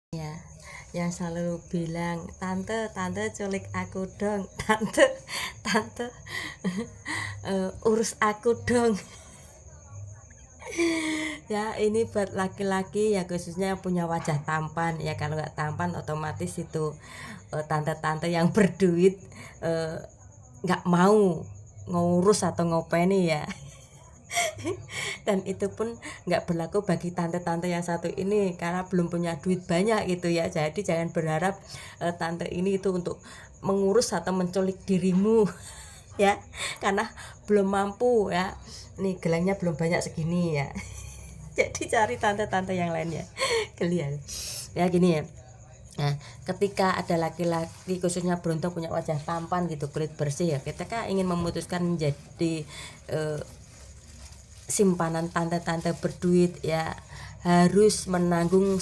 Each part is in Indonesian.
Ya, yang selalu bilang, "Tante, tante culik aku dong, tante, tante urus aku dong." Ya, ini buat laki-laki ya, khususnya yang punya wajah tampan ya. Kalau nggak tampan otomatis itu tante-tante yang berduit eh, nggak mau ngurus atau ngopeni ya. Dan itu pun nggak berlaku bagi tante-tante yang satu ini karena belum punya duit banyak gitu ya. Jadi jangan berharap tante ini itu untuk mengurus atau menculik dirimu ya, karena belum mampu ya. Nih gelangnya belum banyak segini ya. Jadi cari tante-tante yang lainnya. Kalian ya gini ya. Nah, ketika ada laki-laki khususnya beruntung punya wajah tampan gitu, kulit bersih ya, ketika ingin memutuskan menjadi simpanan tante-tante berduit ya, harus menanggung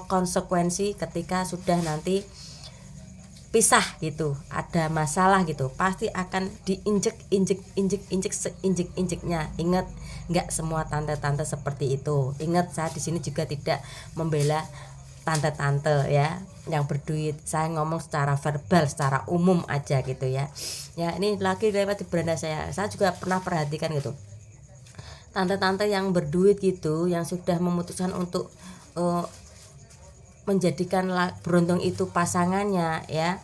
konsekuensi ketika sudah nanti pisah gitu, ada masalah gitu, pasti akan diinjek seinjek-injeknya. Ingat, nggak semua tante-tante seperti itu. Ingat, saya di sini juga tidak membela tante-tante ya yang berduit. Saya ngomong secara verbal, secara umum aja gitu ya. Ya, ini lagi lewat di beranda saya juga pernah perhatikan gitu, tante-tante yang berduit gitu, yang sudah memutuskan untuk menjadikan beruntung itu pasangannya ya.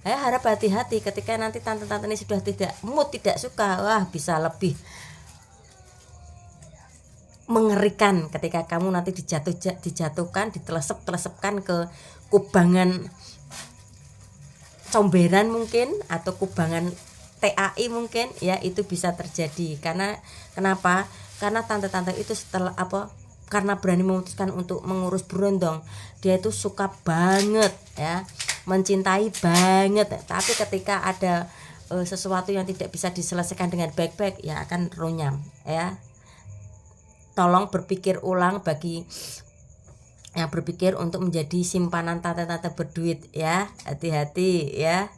Saya harap hati-hati ketika nanti tante-tante ini sudah tidak suka, wah bisa lebih mengerikan ketika kamu nanti dijatuhkan, ditelesep-telesepkan ke kubangan comberan mungkin, atau kubangan TAI mungkin ya. Itu bisa terjadi karena kenapa? Karena tante-tante itu karena berani memutuskan untuk mengurus berondong, dia itu suka banget ya, mencintai banget. Tapi ketika ada sesuatu yang tidak bisa diselesaikan dengan baik-baik ya akan runyam ya. Tolong berpikir ulang bagi yang berpikir untuk menjadi simpanan tante-tante berduit ya. Hati-hati ya.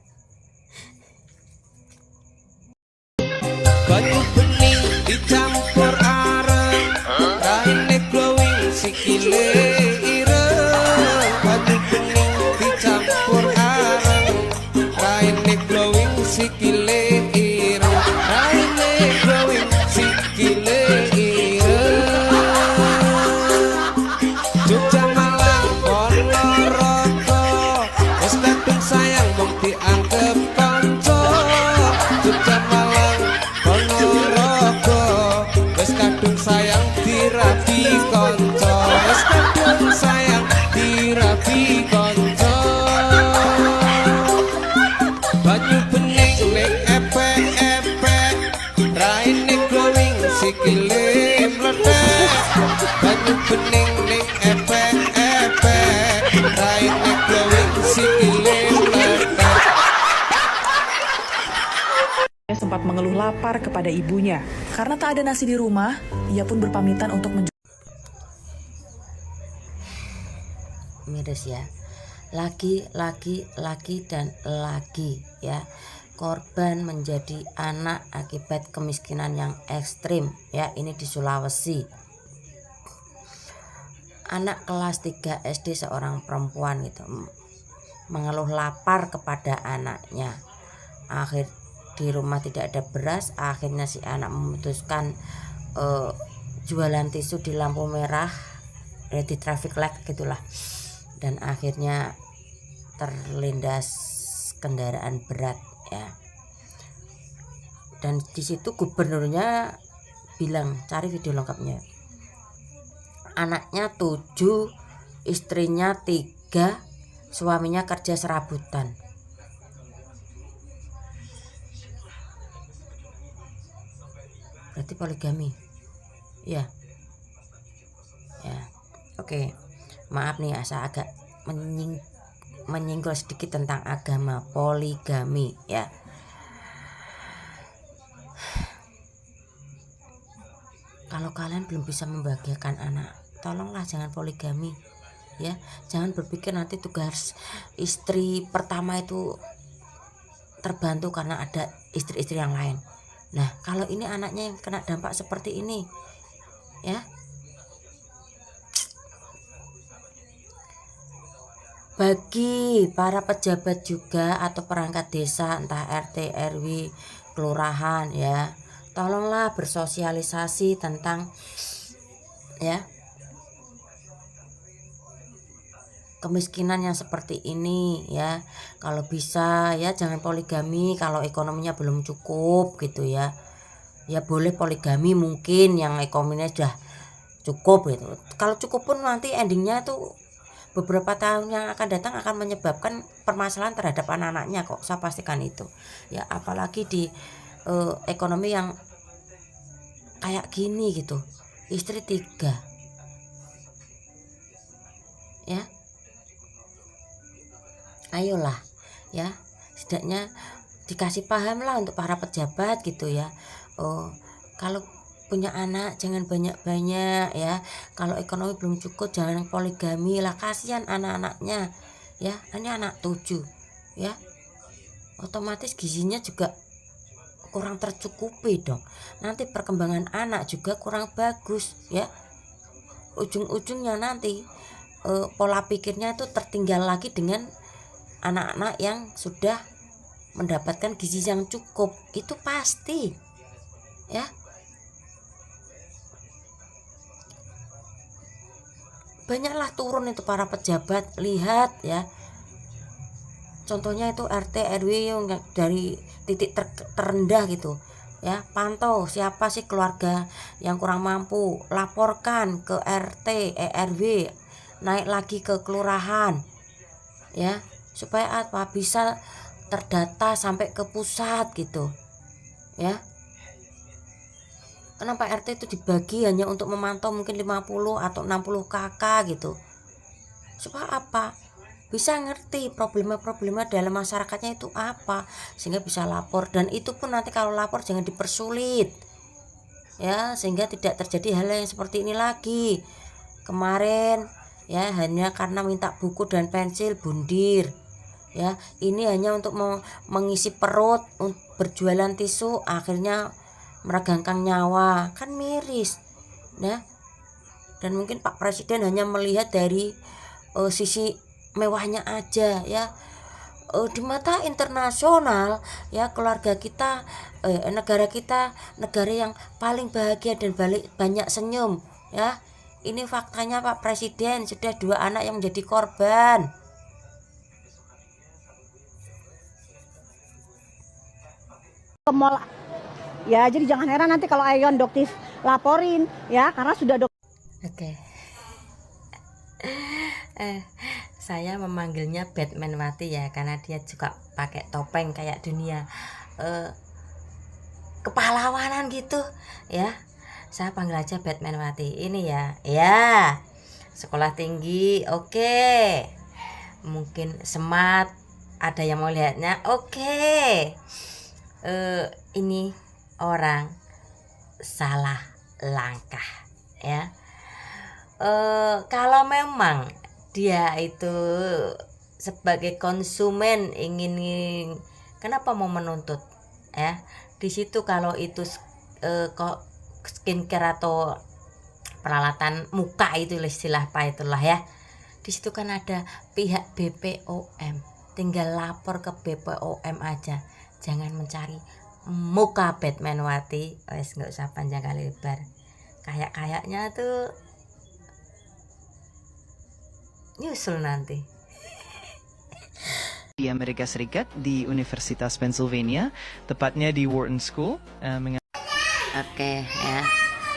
Banyu bening dicampur areng, raine glowing sikile ireng. Banyu bening dicampur areng, raine glowing sikile ireng. Raine glowing sikile ireng. Jogja Malang Ponorogo, wis kadung sayang mung dianggep kanca. Jogja Malang Ponorogo, wis kadung sayang dirabi kanca. Wis kadung sayang dirabi kanca. Banyu bening ning epek-epek, raine glowing sikile mlethek. Banyu bening ning epek-epek, raine glowing sikile mlethek. Sempat mengeluh lapar kepada ibunya. Karena tak ada nasi di rumah, ia pun berpamitan untuk Miris ya. Lagi dan lagi ya. Korban menjadi anak akibat kemiskinan yang ekstrim ya. Ini di Sulawesi. Anak kelas 3 SD seorang perempuan gitu mengeluh lapar kepada anaknya. Akhir di rumah tidak ada beras, akhirnya si anak memutuskan jualan tisu di lampu merah, di traffic light gitulah, dan akhirnya terlindas kendaraan berat ya. Dan di situ gubernurnya bilang, cari video lengkapnya. Anaknya 7, istrinya 3, suaminya kerja serabutan. Berarti poligami ya. Oke. Maaf nih, saya agak menyinggung sedikit tentang agama poligami ya. Kalau kalian belum bisa membahagiakan anak, tolonglah jangan poligami ya. Jangan berpikir nanti tugas istri pertama itu terbantu karena ada istri-istri yang lain. Nah, kalau ini anaknya yang kena dampak seperti ini ya, bagi para pejabat juga atau perangkat desa, entah RT, RW, kelurahan ya, tolonglah bersosialisasi tentang ya kemiskinan yang seperti ini ya. Kalau bisa ya jangan poligami kalau ekonominya belum cukup gitu ya. Ya boleh poligami mungkin yang ekonominya sudah cukup gitu. Kalau cukup pun nanti endingnya tuh beberapa tahun yang akan datang akan menyebabkan permasalahan terhadap anak-anaknya kok, saya pastikan itu ya. Apalagi di ekonomi yang kayak gini gitu, istri 3 ya. Ayolah ya, setidaknya dikasih paham lah untuk para pejabat gitu ya. Kalau punya anak jangan banyak-banyak ya. Kalau ekonomi belum cukup jangan poligami lah, kasihan anak-anaknya ya. Ini anak 7 ya, otomatis gizinya juga kurang tercukupi dong. Nanti perkembangan anak juga kurang bagus ya. Ujung-ujungnya nanti pola pikirnya itu tertinggal lagi dengan anak-anak yang sudah mendapatkan gizi yang cukup, itu pasti ya. Banyaklah turun itu para pejabat, lihat ya. Contohnya itu RT RW yang dari titik terendah gitu ya, pantau siapa sih keluarga yang kurang mampu, laporkan ke RT RW, naik lagi ke kelurahan ya, supaya apa bisa terdata sampai ke pusat gitu ya. Kenapa RT itu dibagi hanya untuk memantau mungkin 50 atau 60 kakak gitu, supaya apa, bisa ngerti problema-problema dalam masyarakatnya itu apa, sehingga bisa lapor. Dan itu pun nanti kalau lapor jangan dipersulit ya, sehingga tidak terjadi hal yang seperti ini lagi. Kemarin ya hanya karena minta buku dan pensil bundir ya, ini hanya untuk mengisi perut, berjualan tisu, akhirnya meragangkan nyawa, kan miris ya. Dan mungkin Pak Presiden hanya melihat dari sisi mewahnya aja ya. Di mata internasional ya, keluarga kita, negara kita negara yang paling bahagia dan banyak senyum ya. Ini faktanya Pak Presiden, sudah 2 anak yang menjadi korban. Ke mall ya, jadi jangan heran nanti kalau Aeon Doktif laporin ya, karena sudah Oke. Saya memanggilnya Batman Wati ya, karena dia juga pakai topeng kayak dunia kepahlawanan gitu ya. Saya panggil aja Batman Wati. Ini ya sekolah tinggi, oke. Mungkin smart, ada yang mau lihatnya, oke. Ini orang salah langkah ya. Kalau memang dia itu sebagai konsumen ingin, kenapa mau menuntut ya? Di situ kalau itu kok skincare atau peralatan muka itu istilah apa itulah ya, di situ kan ada pihak BPOM, tinggal lapor ke BPOM aja, jangan mencari muka Batman Wati. Wes nggak usah panjang kali lebar, kayaknya tuh nyusul nanti. Di Amerika Serikat, di Universitas Pennsylvania, tepatnya di Wharton School. Oke ya,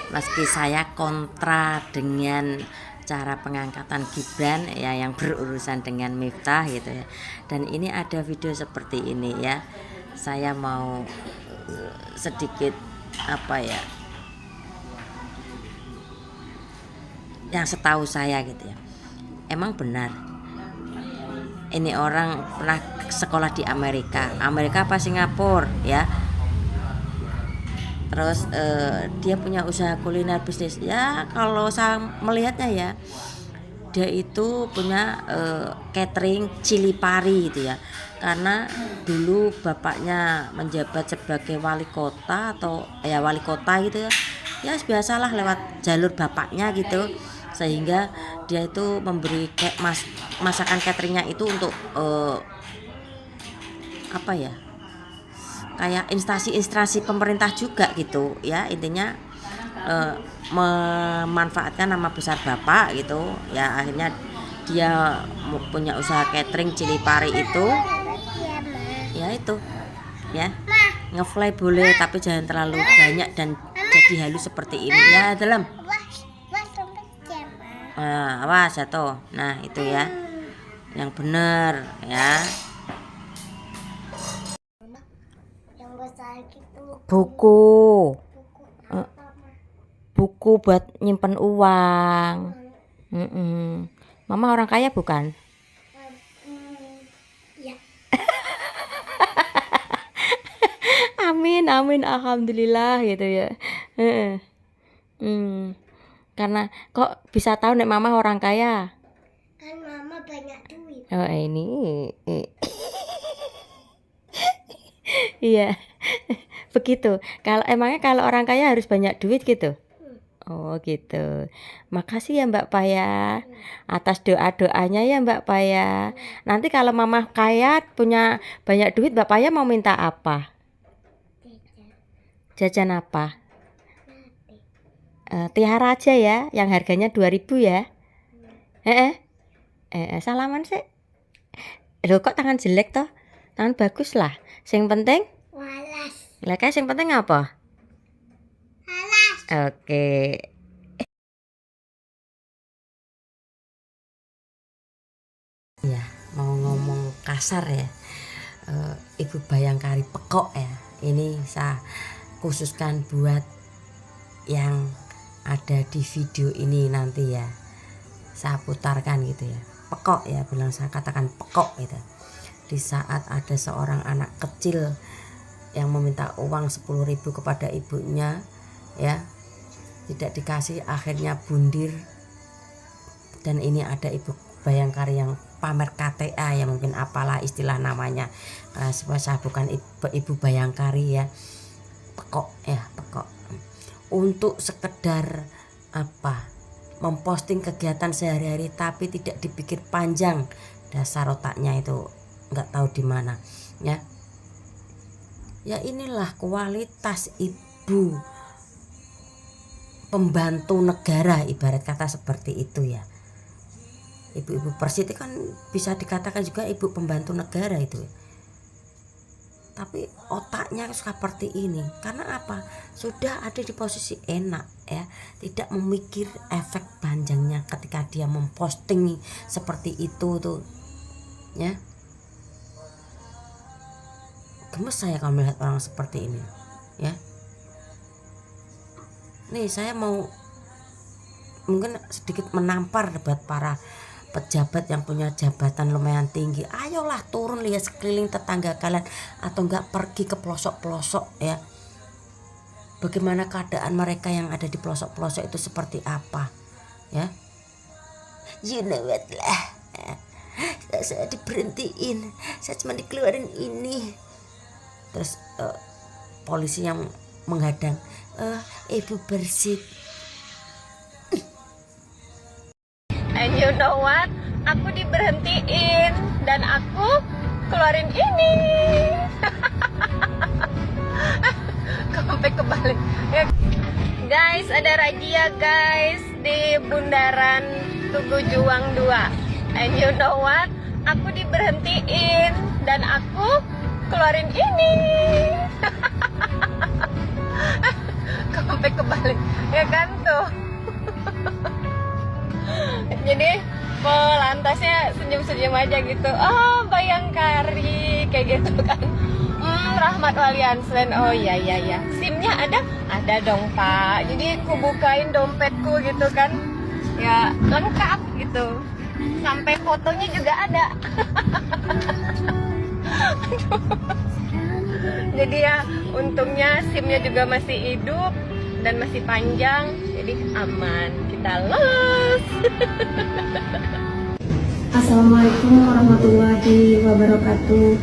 meski saya kontra dengan cara pengangkatan Gibran ya yang berurusan dengan Miftah gitu ya, dan ini ada video seperti ini ya, saya mau sedikit apa ya, yang setahu saya gitu ya, emang benar ini orang pernah sekolah di Amerika apa Singapura ya. Terus dia punya usaha kuliner bisnis ya, kalau saya melihatnya ya, dia itu punya catering cili pari gitu ya, karena dulu bapaknya menjabat sebagai wali kota atau ya wali kota gitu ya, ya biasalah lewat jalur bapaknya gitu, sehingga dia itu memberi masakan cateringnya itu untuk apa ya, kayak instansi pemerintah juga gitu ya, intinya memanfaatkan nama besar bapak gitu ya. Akhirnya dia punya usaha catering Cili Pari itu ya, itu ya, ngefly boleh tapi jangan terlalu banyak dan jadi halus seperti ini ya dalam. Awas jatuh. Nah itu ya yang bener ya. Buku buat nyimpen uang. Mama orang kaya bukan? Amin alhamdulillah gitu ya. Karena kok bisa tahu nek mama orang kaya? Kan mama banyak duit. Oh ini iya begitu. Emangnya kalau orang kaya harus banyak duit gitu? Oh gitu. Makasih ya Mbak Paya atas doa-doanya ya Mbak Paya. Nanti kalau mama kaya punya banyak duit, Mbak Paya mau minta apa? Jajan apa? Tiara aja ya, yang harganya 2.000 ya. Salaman sih. Loh kok tangan jelek toh? Tangan bagus lah. Sing penting? Walas. Lah kae sing penting apa? Walas. Oke. Ya, mau ngomong kasar ya. Ibu Bayangkari pekok ya. Ini saya khususkan buat yang ada di video ini nanti ya. Saya putarkan gitu ya. Pekok ya, bilang saya katakan pekok gitu. Di saat ada seorang anak kecil yang meminta uang 10.000 kepada ibunya ya, tidak dikasih, akhirnya bundir. Dan ini ada Ibu Bayangkari yang pamer KTA ya, mungkin apalah istilah namanya, saya bukan ibu Bayangkari ya. Pekok ya, pekok untuk sekedar apa, memposting kegiatan sehari-hari tapi tidak dipikir panjang. Dasar otaknya itu nggak tahu di mana ya. Ya inilah kualitas ibu pembantu negara, ibarat kata seperti itu ya. Ibu-ibu Persiti kan bisa dikatakan juga ibu pembantu negara itu. Tapi otaknya seperti ini karena apa? Sudah ada di posisi enak ya, tidak memikir efek panjangnya ketika dia memposting seperti itu tuh ya. Gemes saya kalau melihat orang seperti ini ya. Nih saya mau mungkin sedikit menampar buat para pejabat yang punya jabatan lumayan tinggi. Ayolah turun lihat sekeliling tetangga kalian, atau enggak pergi ke pelosok-pelosok ya. Bagaimana keadaan mereka yang ada di pelosok-pelosok itu seperti apa ya. You know what lah, saya diberhentiin, saya cuma dikeluarin ini. Terus polisi yang menghadang, Ibu bersih. And you know what? Aku diberhentiin dan aku keluarin ini. Sampai kebalik. Ya. Guys, ada razia guys di bundaran Tugu Juang 2. And you know what? Aku diberhentiin dan aku keluarin ini. Sampai kebalik. Ya kan tuh. Jadi pelantasnya senyum-senyum aja gitu. Oh Bayangkari kayak gitu kan. Rahmat Waliansen. Oh iya. SIM-nya ada? Ada dong Pak. Jadi aku bukain dompetku gitu kan. Ya lengkap gitu. Sampai fotonya juga ada. Jadi ya untungnya SIM-nya juga masih hidup dan masih panjang, jadi aman, kita los. Assalamualaikum warahmatullahi wabarakatuh.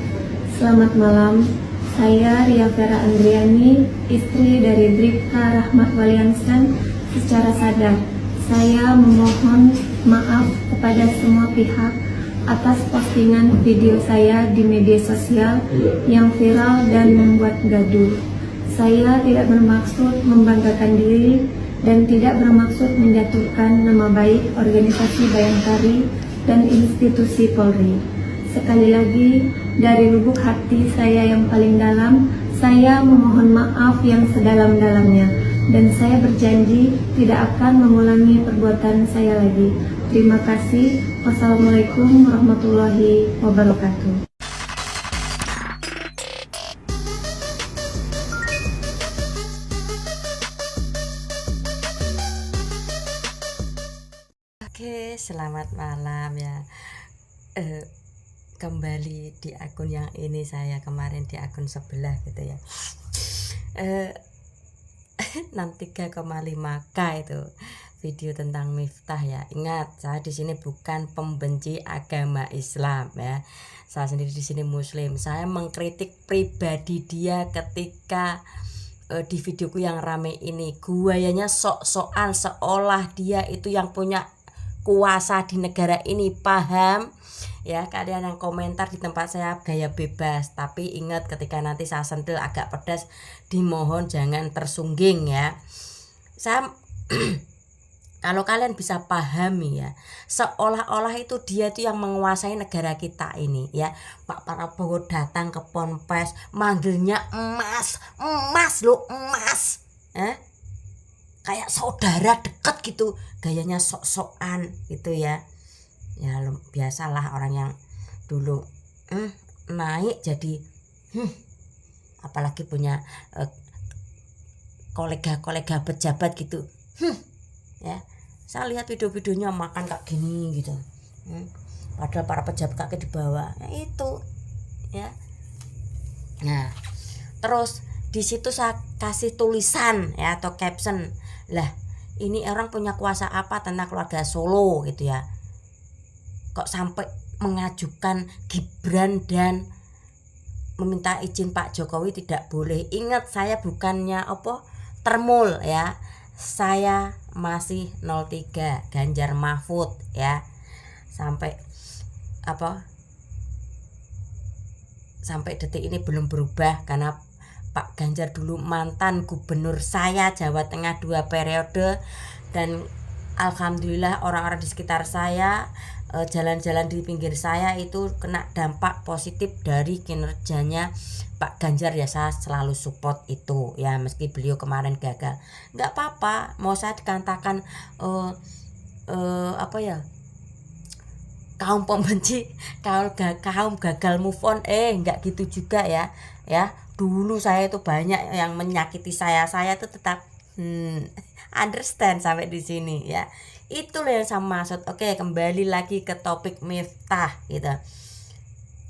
Selamat malam, saya Ria Vera Andriani, istri dari Bribka Rahmat Waliansen secara sadar. Saya memohon maaf kepada semua pihak atas postingan video saya di media sosial yang viral dan membuat gaduh. Saya tidak bermaksud membanggakan diri dan tidak bermaksud menjatuhkan nama baik organisasi Bayangkari dan institusi Polri. Sekali lagi, dari lubuk hati saya yang paling dalam, saya memohon maaf yang sedalam-dalamnya, dan saya berjanji tidak akan mengulangi perbuatan saya lagi. Terima kasih. Wassalamualaikum warahmatullahi wabarakatuh. Oke, selamat malam ya. Kembali di akun yang ini, saya kemarin di akun sebelah gitu ya. 63,5K itu video tentang Miftah ya. Ingat, saya di sini bukan pembenci agama Islam ya. Saya sendiri di sini Muslim. Saya mengkritik pribadi dia ketika di videoku yang rame ini, gayanya sok-sokan seolah dia itu yang punya kuasa di negara ini, paham? Ya, kalian yang komentar di tempat saya gaya bebas, tapi ingat ketika nanti saya sentil agak pedas, dimohon jangan tersungging ya. Saya kalau kalian bisa pahami ya, seolah-olah itu dia itu yang menguasai negara kita ini ya. Pak Prabowo datang ke Ponpes, manggilnya emas lo, emas. Kayak saudara deket gitu, gayanya sok-sokan gitu ya. Ya biasalah orang yang dulu naik jadi apalagi punya kolega-kolega pejabat gitu, ya. Saya lihat video-videonya makan kayak gini gitu, padahal para pejabat kaki di bawah, itu ya. Nah terus di situ saya kasih tulisan ya atau caption, lah ini orang punya kuasa apa tentang keluarga Solo gitu ya, kok sampai mengajukan Gibran dan meminta izin Pak Jokowi tidak boleh. Ingat, saya bukannya termul ya, saya masih 03 Ganjar Mahfud ya, sampai sampai detik ini belum berubah, karena Pak Ganjar dulu mantan gubernur saya Jawa Tengah 2 periode, dan alhamdulillah orang-orang di sekitar saya, jalan-jalan di pinggir saya itu kena dampak positif dari kinerjanya Pak Ganjar ya. Saya selalu support itu ya, meski beliau kemarin gagal, nggak apa-apa. Mau saya dikatakan kaum pembenci, kaum gagal move on, nggak gitu juga ya. Dulu saya itu banyak yang menyakiti saya itu tetap understand sampai di sini ya. Itulah yang saya maksud. Oke, kembali lagi ke topik Miftah gitu.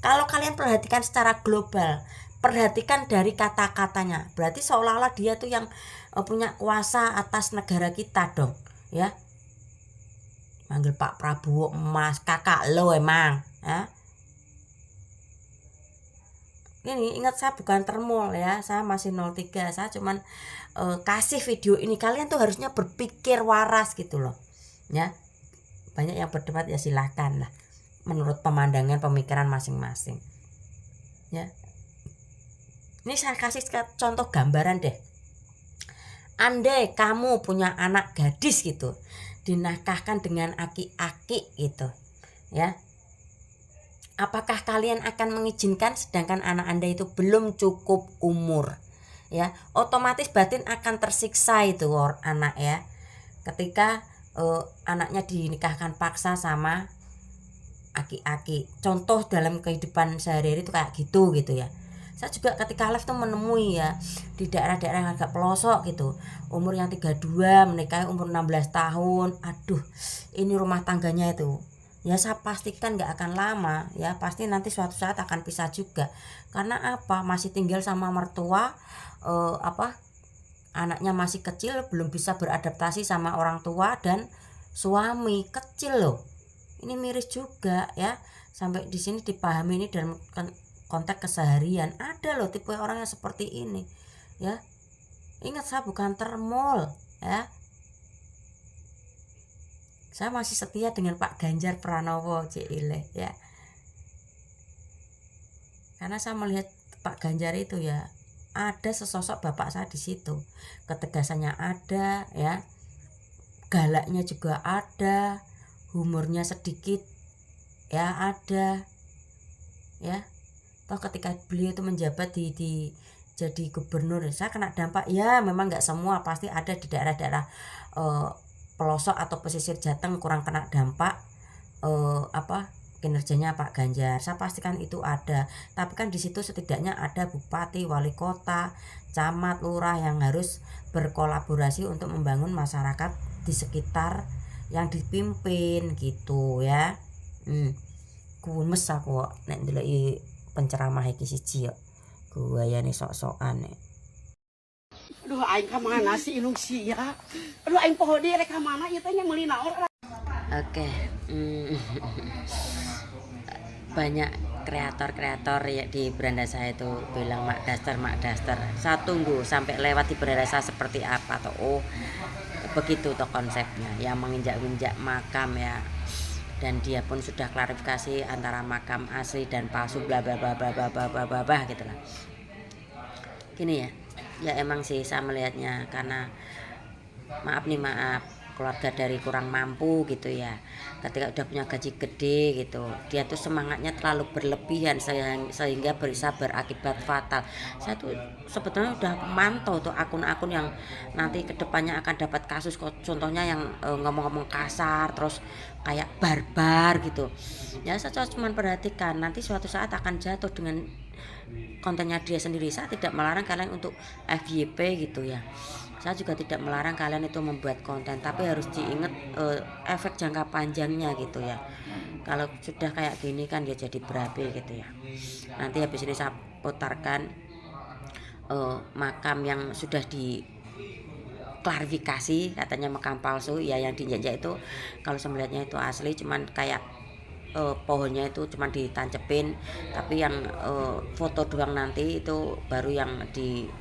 Kalau kalian perhatikan secara global, perhatikan dari kata-katanya, berarti seolah-olah dia tuh yang punya kuasa atas negara kita dong ya. Manggil Pak Prabowo emas, kakak lo emang ya. Ini ingat, saya bukan termul ya, saya masih 03. Saya cuman kasih video ini, kalian tuh harusnya berpikir waras gitu loh ya. Banyak yang berdebat ya silahkan lah, menurut pemandangan pemikiran masing-masing ya. Ini saya kasih contoh gambaran deh. Andai kamu punya anak gadis gitu, dinakahkan dengan aki-aki gitu ya, apakah kalian akan mengizinkan sedangkan anak Anda itu belum cukup umur ya? Otomatis batin akan tersiksa itu anak ya, ketika anaknya dinikahkan paksa sama aki-aki. Contoh dalam kehidupan sehari-hari itu kayak gitu ya. Saya juga ketika live tuh menemui ya, di daerah-daerah yang agak pelosok gitu, umur yang 32 menikahi umur 16 tahun. Aduh, ini rumah tangganya itu ya saya pastikan gak akan lama ya, pasti nanti suatu saat akan pisah juga. Karena apa? Masih tinggal sama mertua, anaknya masih kecil, belum bisa beradaptasi sama orang tua dan suami kecil loh. Ini miris juga ya, sampai di sini dipahami ini dalam konteks keseharian. Ada loh tipe orang yang seperti ini ya. Ingat, saya bukan termol ya. Saya masih setia dengan Pak Ganjar Pranowo Cile ya. Karena saya melihat Pak Ganjar itu ya ada sesosok bapak saya di situ. Ketegasannya ada ya. Galaknya juga ada, humornya sedikit ya ada. Ya. Toh ketika beliau itu menjabat jadi gubernur, saya kena dampak ya, memang nggak semua, pasti ada di daerah-daerah pelosok atau pesisir Jateng kurang kena dampak kinerjanya Pak Ganjar. Saya pastikan itu ada, tapi kan di situ setidaknya ada bupati, wali kota, camat, lurah yang harus berkolaborasi untuk membangun masyarakat di sekitar yang dipimpin gitu ya. Kumes aku nek ndelok penceramah iki siji yo. Gayane sok-sokan nek. Aduh aing ka mana sih inung sia. Aduh aing poho deui rek ka mana ieu teh nya meuli naon. Oke. Banyak kreator-kreator ya di beranda saya itu bilang Mak Daster. Saya tunggu sampai lewat di beranda saya seperti apa toh. Oh, begitu toh konsepnya. Yang menginjak-injak makam ya. Dan dia pun sudah klarifikasi antara makam asli dan palsu bla bla bla bla bla bla bla bla gitu lah. Gini ya. Ya emang sih saya melihatnya karena maaf keluarga dari kurang mampu gitu ya, ketika udah punya gaji gede gitu dia tuh semangatnya terlalu berlebihan sehingga bisa berakibat fatal. Saya tuh sebetulnya udah mantau tuh akun-akun yang nanti kedepannya akan dapat kasus, contohnya yang ngomong-ngomong kasar terus kayak barbar gitu ya. Saya cuma perhatikan nanti suatu saat akan jatuh dengan kontennya dia sendiri. Saya tidak melarang kalian untuk FYP gitu ya, saya juga tidak melarang kalian itu membuat konten, tapi harus diingat efek jangka panjangnya gitu ya. Kalau sudah kayak gini kan ya jadi berabe gitu ya. Nanti habis ini saya putarkan makam yang sudah diklarifikasi katanya makam palsu ya, yang dijajah itu kalau saya melihatnya itu asli, cuman kayak pohonnya itu cuma ditancepin, tapi yang foto doang nanti itu baru yang dibuat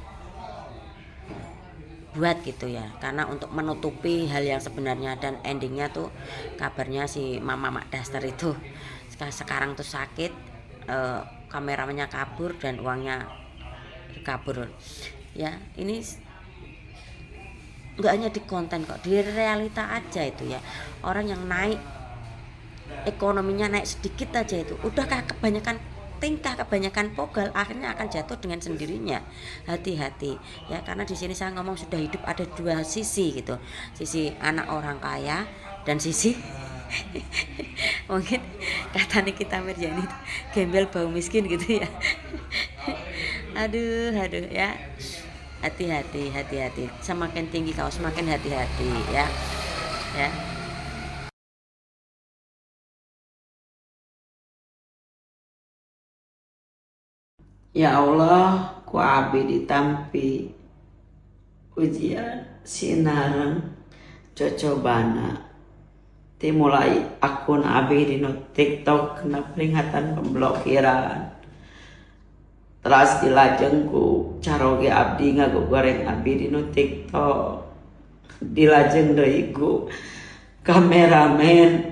gitu ya, karena untuk menutupi hal yang sebenarnya. Dan endingnya tuh kabarnya si Mama Mak Daster itu sekarang tuh sakit, kameramennya kabur dan uangnya kabur ya. Ini nggak hanya di konten kok, di realita aja itu ya. Orang yang naik ekonominya naik sedikit aja itu udah kebanyakan tingkah, kebanyakan pogal, akhirnya akan jatuh dengan sendirinya. Hati-hati ya, karena di sini saya ngomong sudah hidup ada dua sisi gitu, sisi anak orang kaya dan sisi mungkin kata Nikita Mirjani gembel bau miskin gitu ya. aduh ya, hati-hati, semakin tinggi kau semakin hati-hati ya. Ya Allah, ku abi ditampi ujian sinareng cocobana. Dimulai akun abi di TikTok kena peringatan pemblokiran. Terus dilajeng ku caroge abdi ngagogoreng abi di TikTok. Dilajeng deui ku kameramen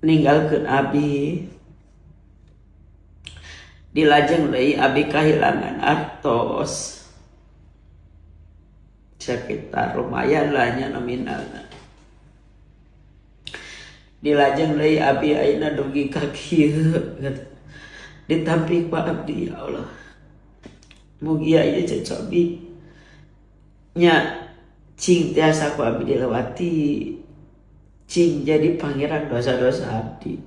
ninggalkeun abi. Dilajeng deui abi kehilangan artos sekitar lumayan lah nya nominalna. Dilajeng deui abi ayeuna dugi ka kieu ditampi ku abdi. Ya Allah, mugi aya cocobi nya cing tiasa ku abdi dilewati, cing jadi pangeran dosa-dosa abdi.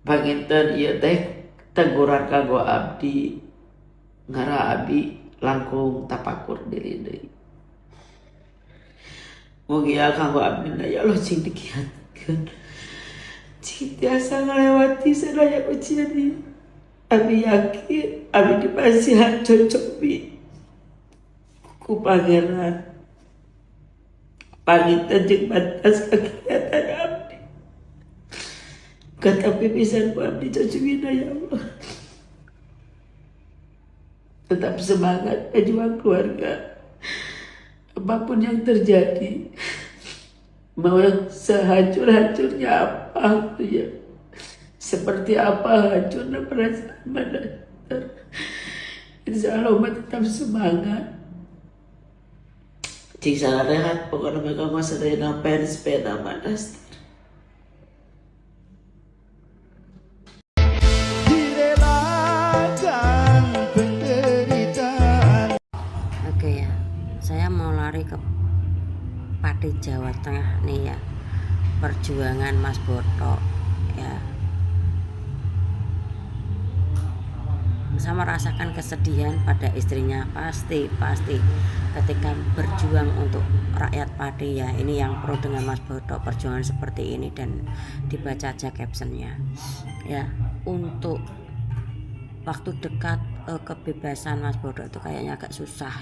Panginten ieu teh teguran kanggo abdi, ngara abdi langkung tapakur diri deui. Mugi kanggo abdi ya Allah cing dikiatkeun, cing tiasa ngalewati sadaya ujian ieu. Abdi yakin abdi dipasihan cocobi ku pangeran. Panginten jeung batas kegiatan abdi, kata pipisan ku abdi cocobina ya Allah. Tetap semangat berjuang keluarga. Apapun yang terjadi, mau yang sehancur-hancurnya apa ya, seperti apa hancurnya perasaan Mbak Daster. Insya Allah Mbak tetap semangat. Jika rehat pokoknya mereka masa dari ngapain sepeda Mbak Daster. Oke ya, saya mau lari ke Pati Jawa Tengah nih ya, perjuangan Mas Boto ya. Saya merasakan kesedihan pada istrinya, pasti ketika berjuang untuk rakyat Pati ya. Ini yang pro dengan Mas Boto, perjuangan seperti ini, dan dibaca aja captionnya ya. Untuk waktu dekat kebebasan Mas Boto itu kayaknya agak susah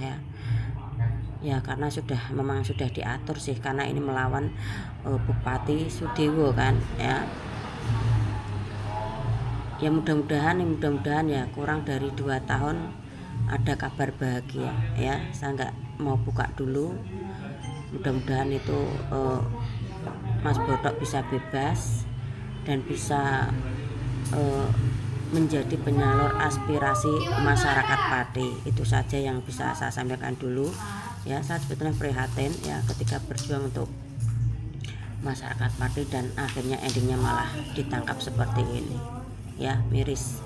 ya karena memang sudah diatur sih, karena ini melawan Bupati Sudewo kan ya. Ya mudah-mudahan ya kurang dari 2 tahun ada kabar bahagia ya. Saya nggak mau buka dulu, mudah-mudahan itu Mas Boto bisa bebas dan bisa menjadi penyalur aspirasi masyarakat Pati. Itu saja yang bisa saya sampaikan dulu ya. Saya sebetulnya prihatin ya ketika berjuang untuk masyarakat Pati dan akhirnya endingnya malah ditangkap seperti ini ya, miris.